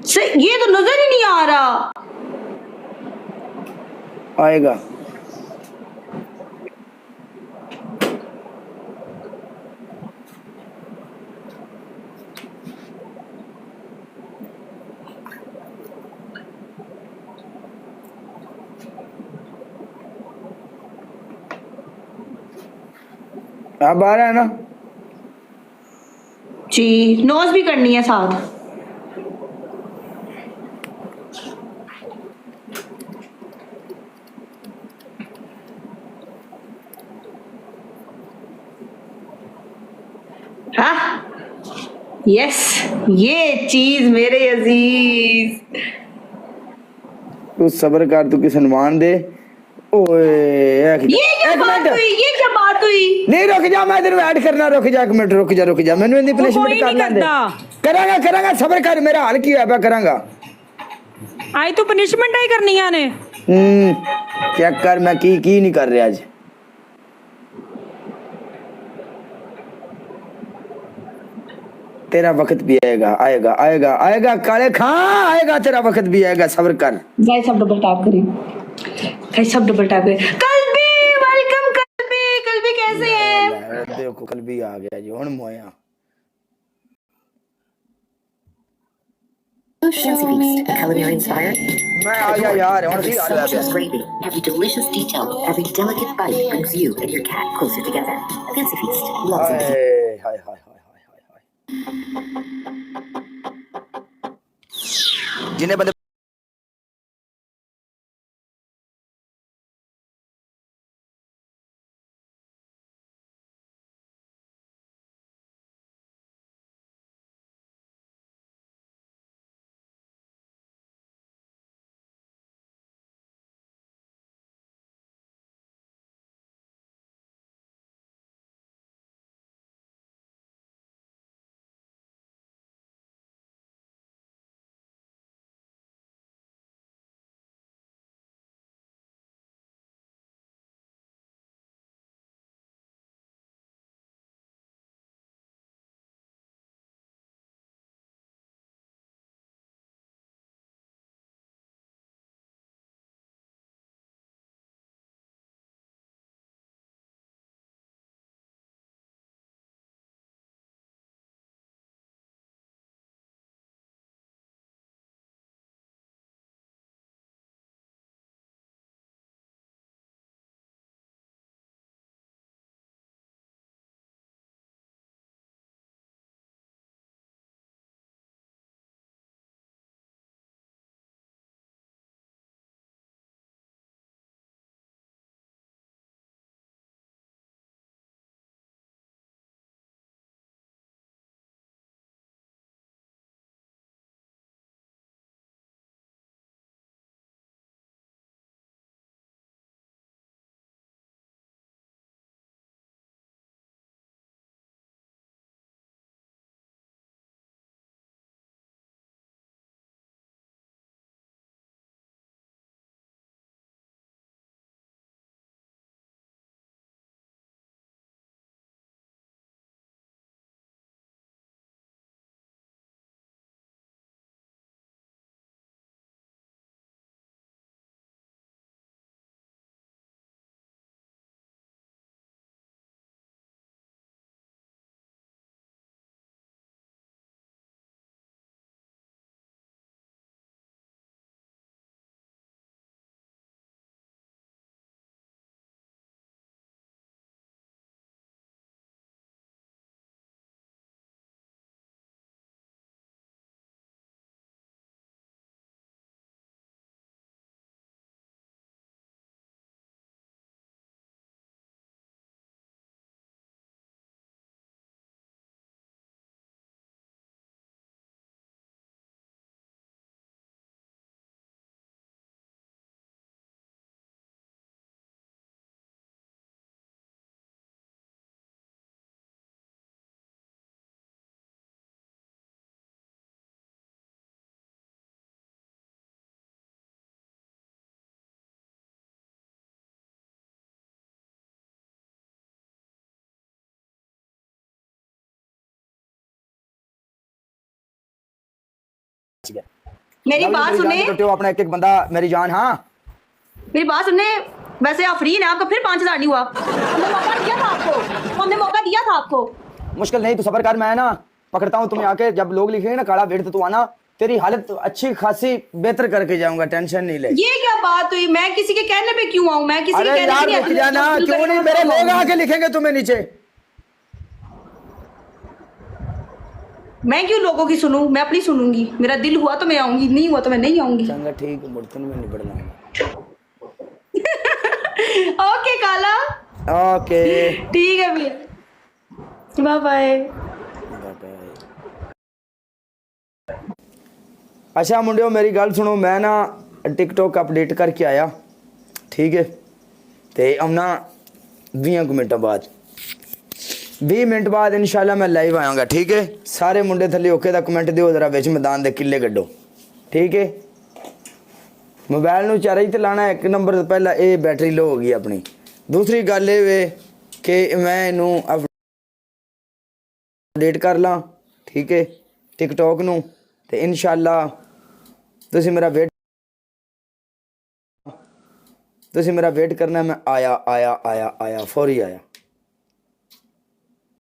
ये तो नजर ही नहीं आ रहा। आएगा। अब आ रहा है ना जी, नोज भी करनी है साथ। हाँ यस, ये चीज मेरे अजीज। तू सब्र कर, तू किसी मान दे। ओए ये क्या एक बात मिनट हुई, ये क्या बात हुई? नहीं, रुक जा, मैं तेरे ऐड करना। रुक जा एक मिनट, रुक जा मैंने इतनी पनिशमेंट कर लेंदे। करांगा सब्र कर, मेरा हाल की है करांगा। आई तो पनिशमेंट ही करनी ने। चेक कर मैं की नहीं कर रहा आज। तेरा वक्त भी आएगा काले खां, आएगा तेरा वक्त भी आएगा, सब्र कर। गाइस सब डबल टैप करें, गाइस सब डबल टैप करें। कल्बी वेलकम, कल्बी कैसे हैं? देखो कल्बी आ गया जी हुण मोया। Fancy Feast, a culinary inspired. मैं आ गया यार, हुण Every सी हाल है। sumptuous gravy, every delicious detail, every delicate bite brings you and your cat closer together. Fancy Feast, loves in the kitchen. हाय जिन्हें बंदे मेरी बात सुने, करते हो अपना एक एक बंदा, मेरी जान। हाँ मेरी बात सुनने, वैसे आप फ्री ना, आपका फिर 5,000 नहीं हुआ। हमने मौका दिया था आपको, हमने मौका दिया था आपको। मुश्किल नहीं, तो सबर कर, मैं ना पकड़ता हूँ तुम्हें आके। जब लोग लिखेंगे ना काला बेट, तो तू आना, तेरी हालत अच्छी खासी बेहतर करके जाऊंगा, टेंशन नहीं ले। ये क्या बात हुई? मैं किसी के कहने पे क्यों आऊं? मैं किसी के अरे कहने यार पे रुक जाना, क्यों नहीं, मेरे लोग आके लिखेंगे तुम्हें नीचे। मैं क्यों लोगों की सुनूं? मैं अपनी सुनूंगी। मेरा दिल हुआ तो मैं आऊंगी, नहीं हुआ तो मैं नहीं आऊंगी। चंगा ठीक, बर्तन में निबड़ लाऊंगा। ओके काला, ओके ठीक है भैया, बाय बाय। अच्छा मुंडियो, मेरी गल सुनो, मैं ना टिकटॉक अपडेट करके आया, ठीक है, ते आना 20 मिनटों बाद, 20 मिनट बाद इंशाल्लाह मैं लाइव आऊँगा, ठीक है। सारे मुंडे थले ओके दा कमेंट दिओ, जरा विच मैदान दे किले कड्डो, ठीक है। मोबाइल नूं चार्ज ते लाना, एक नंबर तो पहला ये बैटरी लो हो गई अपनी। दूसरी गल ये वे कि मैं इनू अपडेट कर ला, ठीक है, टिकटॉक नूं, ते इंशाल्लाह तुसी मेरा वेट करना, मैं आया आया आया आया फौरी आया।